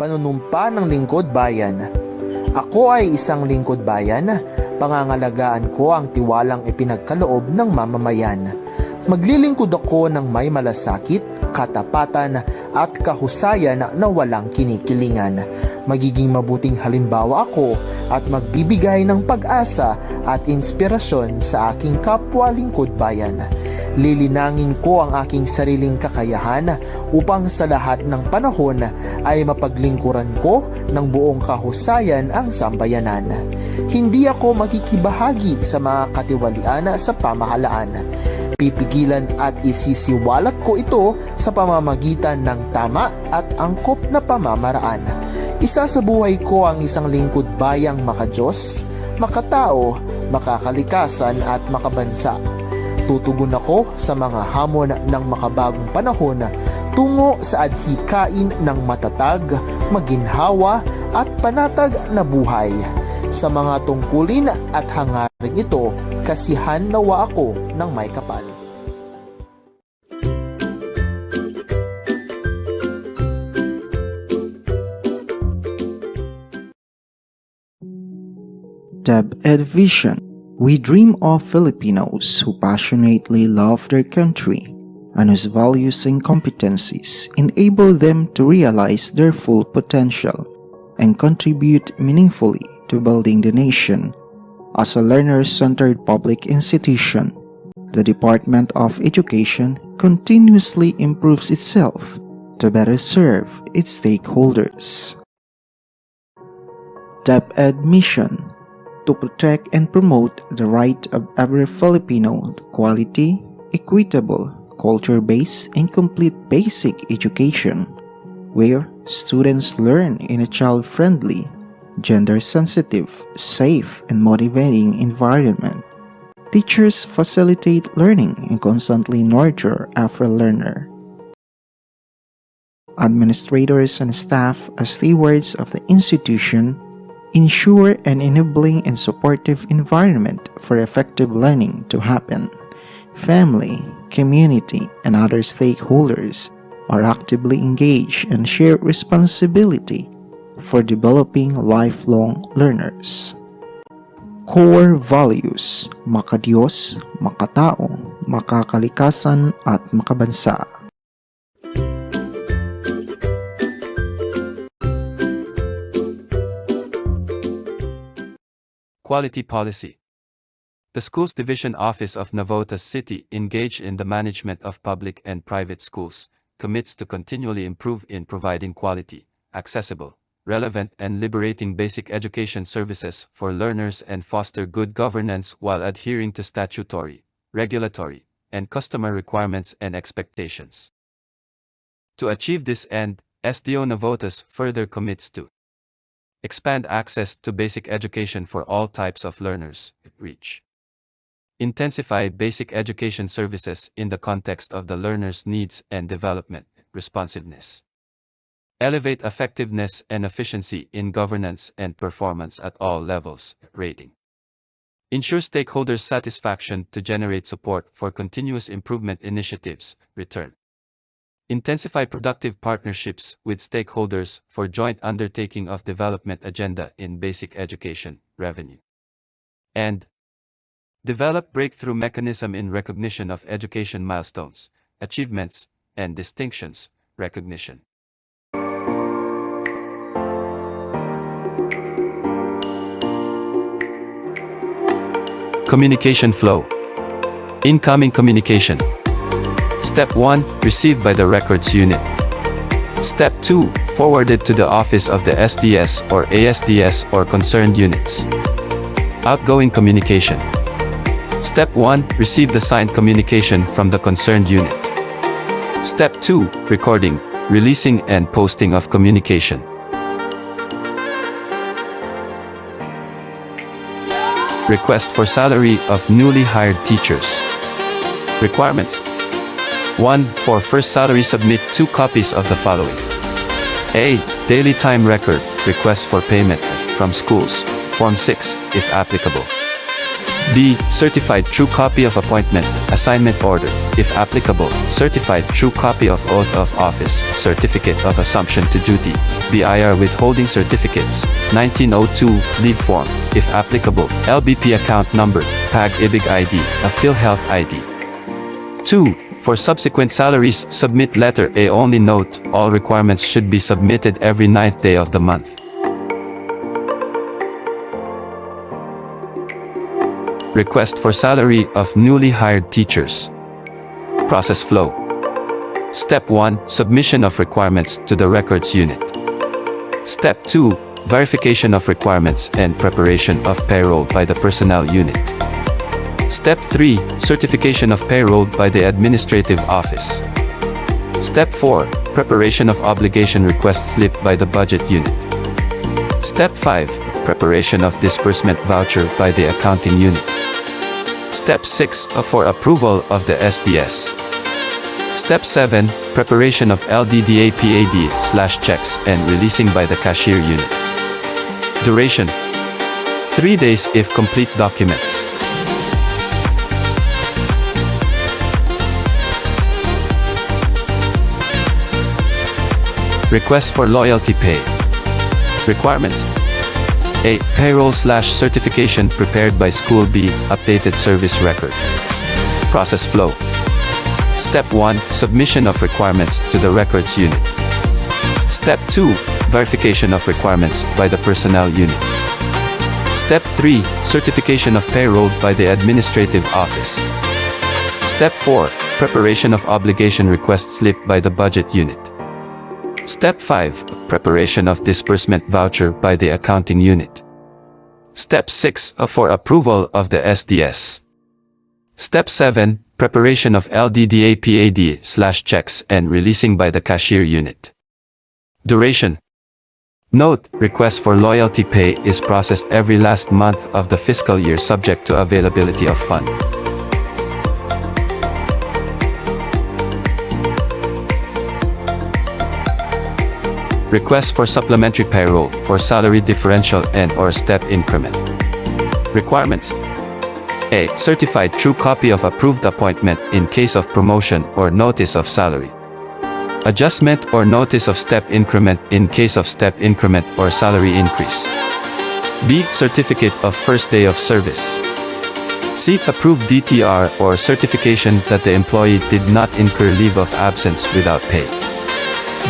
panunumpa ng lingkod bayan. Ako ay isang lingkod bayan, pangangalagaan ko ang tiwalang ipinagkaloob ng mamamayan. Maglilingkod ako ng may malasakit, katapatan at kahusayan na walang kinikilingan. Magiging mabuting halimbawa ako at magbibigay ng pag-asa at inspirasyon sa aking kapwa lingkod bayan. Lilinangin ko ang aking sariling kakayahan upang sa lahat ng panahon ay mapaglingkuran ko ng buong kahusayan ang sambayanan. Hindi ako makikibahagi sa mga katiwalian sa pamahalaan. Pipigilan at isisiwalat ko ito sa pamamagitan ng tama at angkop na pamamaraan. Isa sa buhay ko ang isang lingkod bayang makadiyos, makatao, makakalikasan at makabansa. Tutugon ako sa mga hamon ng makabagong panahon tungo sa adhikain ng matatag, maginhawa at panatag na buhay. Sa mga tungkulin at hangaring ito, kasihan nawa ako ng may kapal. DepEd Vision. We dream of Filipinos who passionately love their country and whose values and competencies enable them to realize their full potential and contribute meaningfully to building the nation. As a learner-centered public institution, the Department of Education continuously improves itself to better serve its stakeholders. DepEd Mission: to protect and promote the right of every Filipino to quality, equitable, culture-based, and complete basic education, where students learn in a child-friendly, gender-sensitive, safe, and motivating environment. Teachers facilitate learning and constantly nurture every learner. Administrators and staff, as stewards of the institution, ensure an enabling and supportive environment for effective learning to happen. Family, community, and other stakeholders are actively engaged and share responsibility for developing lifelong learners. Core values: makadiyos, makatao, makakalikasan, at makabansa. Quality Policy. The Schools Division Office of Navotas City, engaged in the management of public and private schools, commits to continually improve in providing quality, accessible, relevant and liberating basic education services for learners and foster good governance while adhering to statutory, regulatory, and customer requirements and expectations. To achieve this end, SDO Navotas further commits to expand access to basic education for all types of learners, reach. Intensify basic education services in the context of the learner's needs and development, responsiveness. Elevate effectiveness and efficiency in governance and performance at all levels, rating. Ensure stakeholders' satisfaction to generate support for continuous improvement initiatives, return. Intensify productive partnerships with stakeholders for joint undertaking of development agenda in basic education, revenue. And develop breakthrough mechanism in recognition of education milestones, achievements, and distinctions, recognition. Communication flow. Incoming communication. Step 1, received by the records unit. Step 2, forwarded to the office of the SDS or ASDS or concerned units. Outgoing communication. Step 1, receive the signed communication from the concerned unit. Step 2, recording, releasing and posting of communication. Request for salary of newly hired teachers. Requirements. 1. For first salary, submit 2 copies of the following. A. Daily time record, request for payment, from schools, Form 6, if applicable. B. Certified true copy of appointment, assignment order, if applicable, certified true copy of oath of office, certificate of assumption to duty, BIR withholding certificates, 1902, leave form, if applicable, LBP account number, PAG IBIG ID, a PhilHealth ID. 2. For subsequent salaries, submit letter A only. Note, all requirements should be submitted every 9th day of the month. Request for salary of newly hired teachers. Process flow. Step 1. Submission of requirements to the records unit. Step 2. Verification of requirements and preparation of payroll by the personnel unit. Step 3. Certification of payroll by the administrative office. Step 4. Preparation of obligation request slip by the budget unit. Step 5. Preparation of disbursement voucher by the accounting unit. Step 6. For approval of the SDS. Step 7. Preparation of LDDA PAD/checks and releasing by the cashier unit. Duration: 3 days if complete documents. Request for loyalty pay. Requirements: A. Payroll/certification prepared by school. B. Updated service record. Process flow. Step 1. Submission of requirements to the records unit. Step 2. Verification of requirements by the personnel unit. Step 3. Certification of payroll by the administrative office. Step 4. Preparation of obligation request slip by the budget unit. Step 5. Preparation of disbursement voucher by the accounting unit. Step 6. For approval of the SDS. Step 7. Preparation of LDDA PAD/checks and releasing by the cashier unit. Duration: Note, request for loyalty pay is processed every last month of the fiscal year subject to availability of fund. Request for supplementary payroll for salary differential and/or step increment. Requirements: A. Certified true copy of approved appointment in case of promotion or notice of salary adjustment or notice of step increment in case of step increment or salary increase. B. Certificate of first day of service. C. Approved DTR or certification that the employee did not incur leave of absence without pay.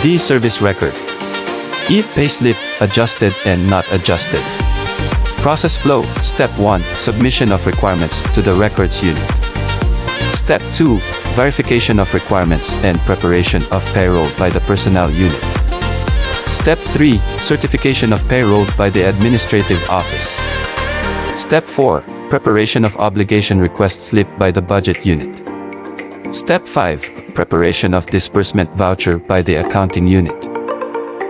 D. Service record. E. Payslip, adjusted and not adjusted. Process flow. Step 1. Submission of requirements to the records unit. Step 2. Verification of requirements and preparation of payroll by the personnel unit. Step 3. Certification of payroll by the administrative office. Step 4. Preparation of obligation request slip by the budget unit. Step 5. Preparation of disbursement voucher by the accounting unit.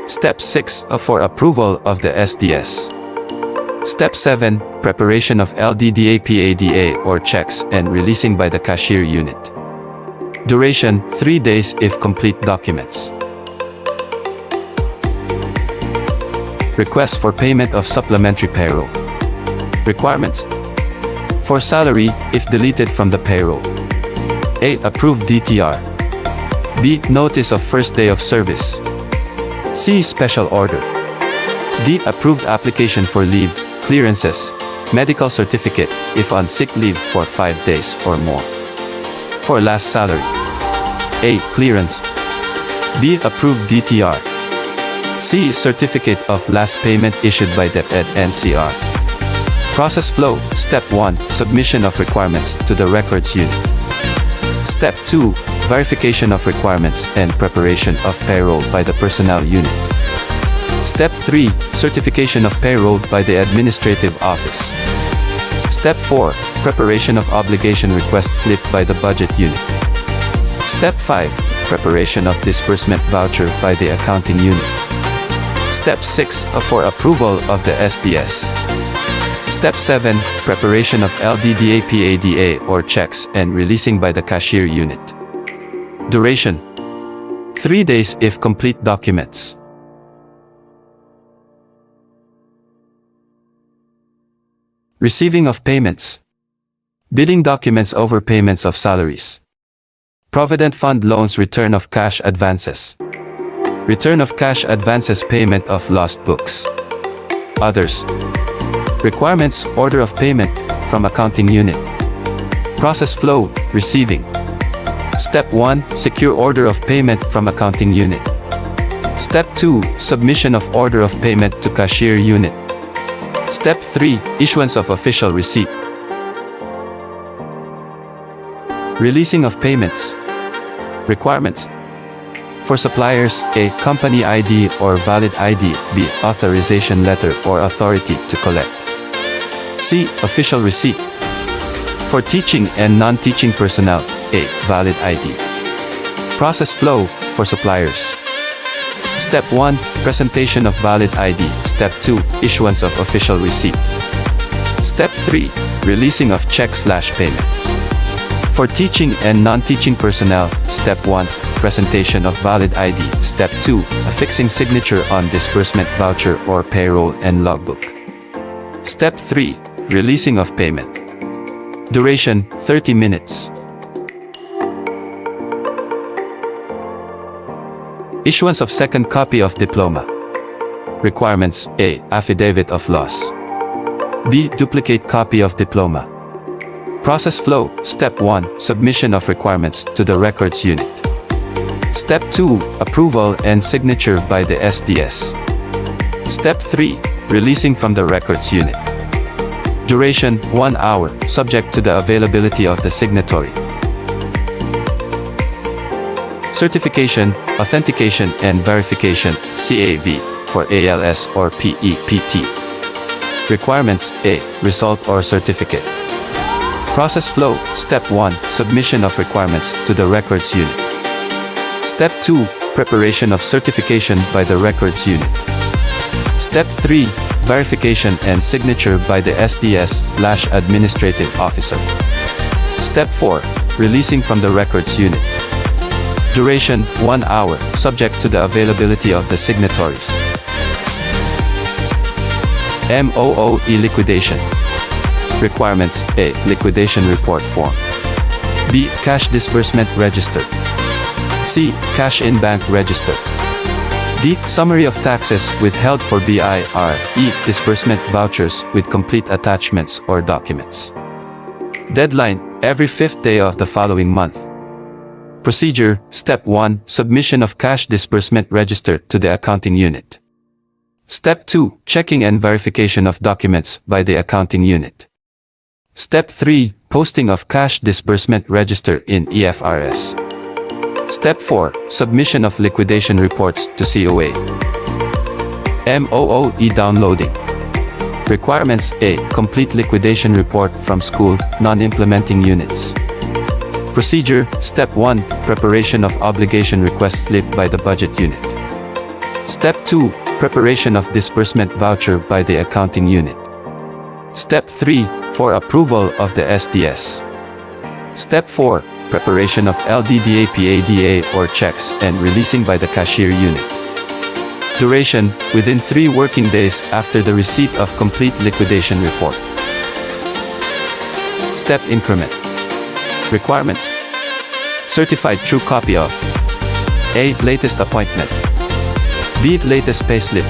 Step 6. For approval of the SDS. Step 7. Preparation of LDDA PADA or checks and releasing by the cashier unit. Duration: 3 days if complete documents. Request for payment of supplementary payroll. Requirements: For salary, if deleted from the payroll. A. Approved DTR. B. Notice of first day of service. C. Special order. D. Approved application for leave, clearances, medical certificate, if on sick leave for 5 days or more. For last salary. A. Clearance. B. Approved DTR. C. Certificate of last payment issued by DepEd NCR. Process flow. Step 1. Submission of requirements to the records unit. Step 2. Verification of requirements and preparation of payroll by the personnel unit. Step 3. Certification of payroll by the administrative office. Step 4. Preparation of obligation request slip by the budget unit. Step 5. Preparation of disbursement voucher by the accounting unit. Step 6. For approval of the SDS. Step 7. Preparation of LDDA PADA or checks and releasing by the cashier unit. Duration: 3 days if complete documents. Receiving of payments. Billing documents overpayments of salaries. Provident fund loans return of cash advances. Return of cash advances payment of lost books. Others. Requirements order of payment from accounting unit. Process flow, receiving. Step 1, secure order of payment from accounting unit. Step 2, submission of order of payment to cashier unit. Step 3, issuance of official receipt. Releasing of payments. Requirements. For suppliers, A. Company ID or valid ID, B. Authorization letter or authority to collect. C. Official receipt. For teaching and non-teaching personnel, A. Valid ID. Process flow for suppliers. Step 1, presentation of valid ID. Step 2, issuance of official receipt. Step 3, releasing of check/payment. For teaching and non-teaching personnel, Step 1, presentation of valid ID. Step 2, affixing signature on disbursement voucher or payroll and logbook. Step 3, releasing of payment. Duration, 30 minutes. Issuance of second copy of diploma. Requirements: A. Affidavit of loss. B. Duplicate copy of diploma. Process flow. Step 1, submission of requirements to the records unit. Step 2, approval and signature by the SDS. Step 3, releasing from the records unit. Duration, 1 hour, subject to the availability of the signatory. Certification, authentication and verification, CAV, for ALS or PEPT. Requirements: A. Result or certificate. Process flow. Step 1, submission of requirements to the records unit. Step 2, preparation of certification by the records unit. Step 3, verification and signature by the SDS/administrative officer. Step 4, releasing from the records unit. Duration, 1 hour, subject to the availability of the signatories. MOOE liquidation. Requirements: A. Liquidation report form. B. Cash disbursement register. C. Cash in bank register. D. Summary of taxes withheld for BIR. E. Disbursement vouchers with complete attachments or documents. Deadline: every 5th day of the following month. Procedure: Step 1, submission of cash disbursement register to the accounting unit. Step 2, checking and verification of documents by the accounting unit. Step 3, posting of cash disbursement register in EFRS. Step 4, submission of liquidation reports to COA. MOOE downloading. Requirements: A. Complete liquidation report from school, non-implementing units. Procedure: Step 1, preparation of obligation request slip by the budget unit. Step 2, preparation of disbursement voucher by the accounting unit. Step 3, for approval of the SDS. Step 4, preparation of LDDA PADA or checks and releasing by the cashier unit. Duration: within 3 working days after the receipt of complete liquidation report. Step increment. Requirements: certified true copy of A. Latest appointment. B. Latest payslip.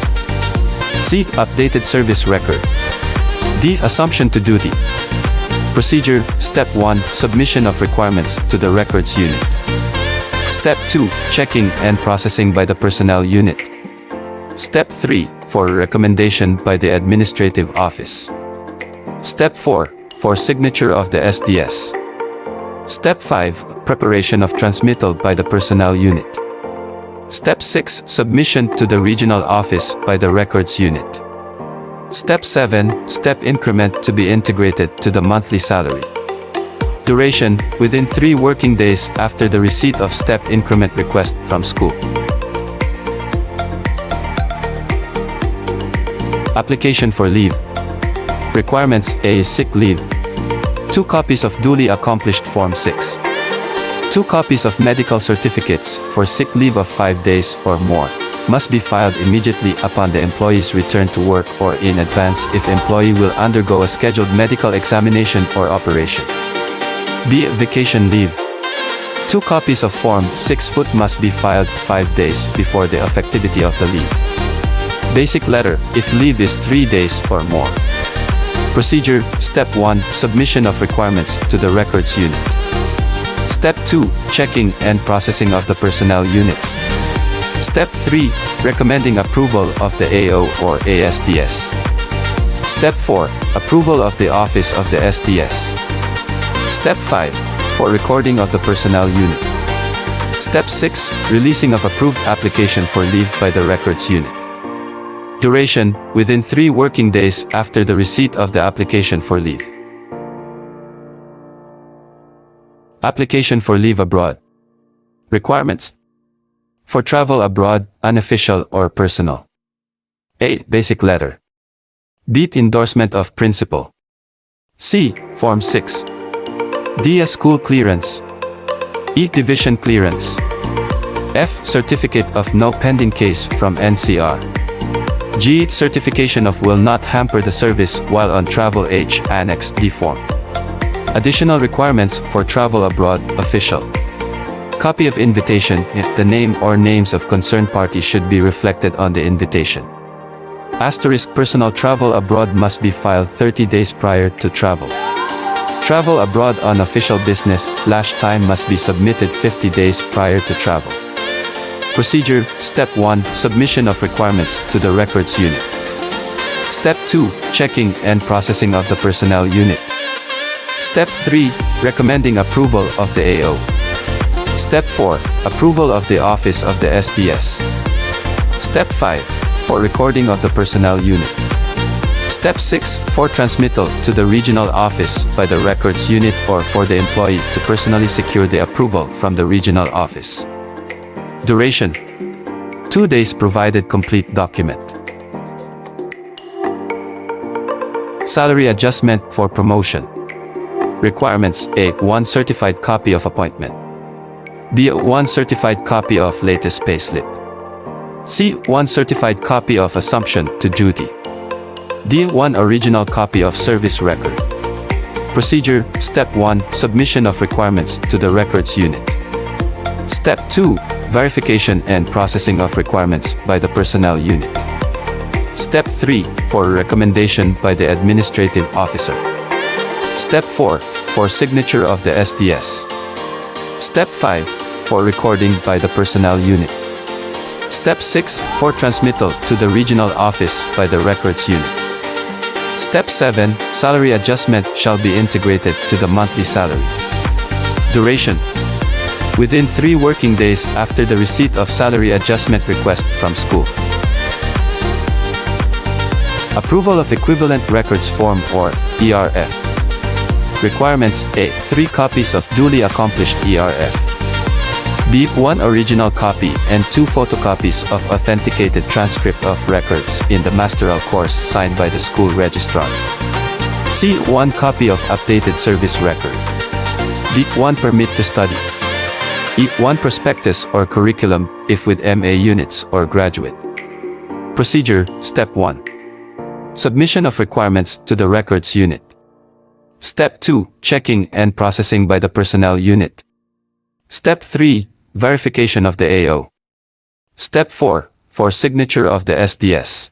C. Updated service record. D. Assumption to duty. Procedure: Step 1, submission of requirements to the records unit. Step 2, checking and processing by the personnel unit. Step 3, for recommendation by the administrative office. Step 4, for signature of the SDS. Step 5, preparation of transmittal by the personnel unit. Step 6, submission to the regional office by the records unit. Step 7, step increment to be integrated to the monthly salary. Duration: within 3 working days after the receipt of step increment request from school. Application for leave. Requirements: A. Sick leave. 2 copies of duly accomplished Form 6. 2 copies of medical certificates for sick leave of 5 days or more. Must be filed immediately upon the employee's return to work or in advance if employee will undergo a scheduled medical examination or operation. B. Vacation leave. 2 copies of Form 6 must be filed 5 days before the effectivity of the leave. Basic letter, if leave is 3 days or more. Procedure, Step 1, submission of requirements to the Records Unit. Step 2, checking and processing of the Personnel Unit. Step 3, recommending approval of the AO or ASDS. Step 4, approval of the Office of the SDS. Step 5, for recording of the Personnel Unit. Step 6, releasing of approved application for leave by the Records Unit. Duration, within 3 working days after the receipt of the application for leave. Application for leave abroad. Requirements. For travel abroad, unofficial or personal. A. Basic letter. B. Endorsement of principal. C. Form 6. D. A school clearance. E. Division clearance. F. Certificate of no pending case from NCR. G. Certification of will not hamper the service while on travel H. Annex D form. Additional requirements for travel abroad, official. Copy of invitation, the name or names of concerned parties should be reflected on the invitation. Asterisk personal travel abroad must be filed 30 days prior to travel. Travel abroad on official business / time must be submitted 50 days prior to travel. Procedure, Step 1, submission of requirements to the Records Unit. Step 2, checking and processing of the Personnel Unit. Step 3, recommending approval of the AO. Step 4, approval of the Office of the SDS. Step 5, for recording of the Personnel Unit. Step 6, for transmittal to the regional office by the Records Unit or for the employee to personally secure the approval from the regional office. Duration, 2 days provided complete document. Salary adjustment for promotion. Requirements: A. 1 certified copy of appointment. B. 1 certified copy of latest payslip. C. 1 certified copy of assumption to duty. D. 1 original copy of service record. Procedure, Step 1, submission of requirements to the Records Unit. Step 2, verification and processing of requirements by the Personnel Unit. Step 3, for recommendation by the Administrative Officer. Step 4, for signature of the SDS. Step 5, for recording by the Personnel Unit. Step 6, for transmittal to the regional office by the Records Unit. Step 7, salary adjustment shall be integrated to the monthly salary. Duration, within 3 working days after the receipt of salary adjustment request from school. Approval of Equivalent Records Form or ERF. Requirements: A. 3 copies of duly accomplished ERF. B. 1 original copy and 2 photocopies of authenticated transcript of records in the masteral course signed by the school registrar. C. 1 copy of updated service record. D. 1 permit to study. E. 1 prospectus or curriculum, if with MA units or graduate. Procedure, Step 1. Submission of requirements to the Records Unit. Step 2, checking and processing by the Personnel Unit. Step 3, verification of the AO. Step 4, for signature of the SDS.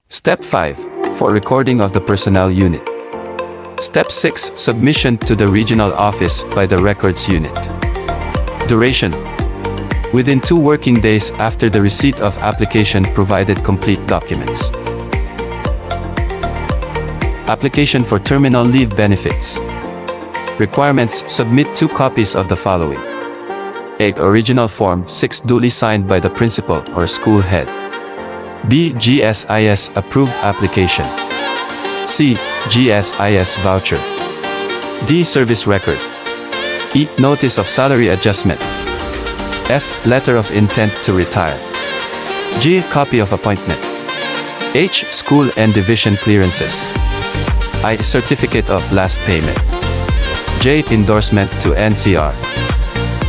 Step 5, for recording of the Personnel Unit. Step 6, submission to the regional office by the Records Unit. Duration, within 2 working days after the receipt of application provided complete documents. Application for terminal leave benefits. Requirements: submit 2 copies of the following. A. Original Form 6 duly signed by the principal or school head. B. GSIS approved application. C. GSIS voucher. D. Service record. E. Notice of salary adjustment. F. Letter of intent to retire. G. Copy of appointment. H. School and division clearances. I. Certificate of last payment. J. Endorsement to NCR.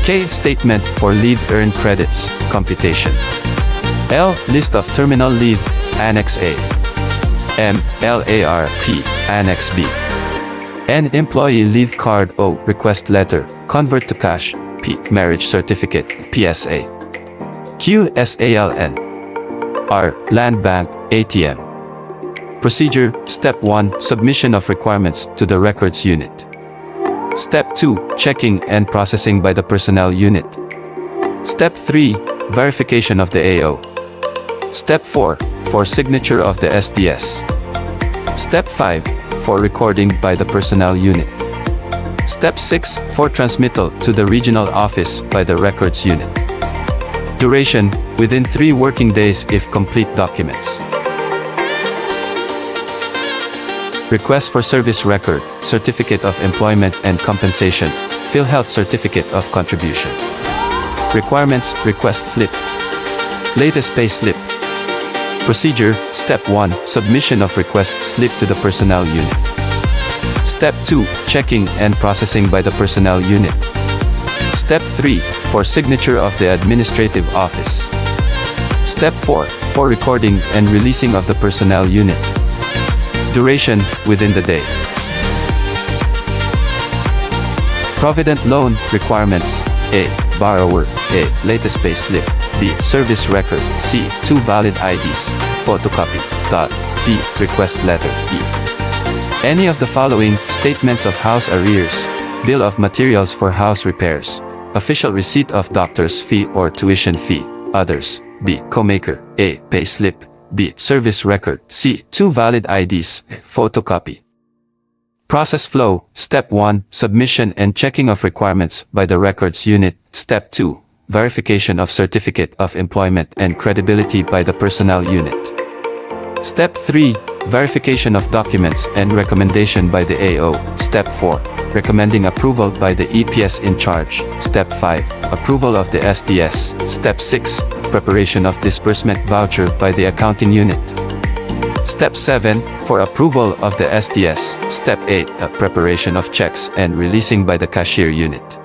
K. Statement for leave earned credits, computation. L. List of terminal leave, Annex A. M. LARP, Annex B. N. Employee leave card. O. Request letter, convert to cash. P. Marriage certificate, PSA. Q. SALN. R. Land bank, ATM. Procedure, Step 1, submission of requirements to the records unit. Step 2, checking and processing by the personnel unit. Step 3, verification of the AO. Step 4, for signature of the SDS. Step 5, for recording by the personnel unit. Step 6, for transmittal to the regional office by the records unit. Duration, within 3 working days if complete documents. Request for service record, certificate of employment and compensation, PhilHealth certificate of contribution. Requirements, request slip. Latest pay slip. Procedure, Step 1, submission of request slip to the personnel unit. Step 2, checking and processing by the personnel unit. Step 3, for signature of the administrative office. Step 4, for recording and releasing of the personnel unit. Duration, within the day. Provident loan requirements. A. Borrower. A. Latest pay slip. B. Service record. C. 2 valid IDs. Photocopy. D. Request letter. E. Any of the following statements of house arrears. Bill of materials for house repairs. Official receipt of doctor's fee or tuition fee. Others. B. Comaker. A. Pay slip. B. Service record. C. 2 valid IDs. Photocopy. Process flow. Step 1. Submission and checking of requirements by the records unit. Step 2. Verification of certificate of employment and credibility by the personnel unit. Step 3. Verification of documents and recommendation by the AO. Step 4. Recommending approval by the EPS in charge. Step 5. Approval of the SDS. Step 6. Preparation of disbursement voucher by the accounting unit. Step 7. For approval of the SDS. Step 8. Preparation of checks and releasing by the cashier unit.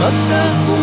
Magtago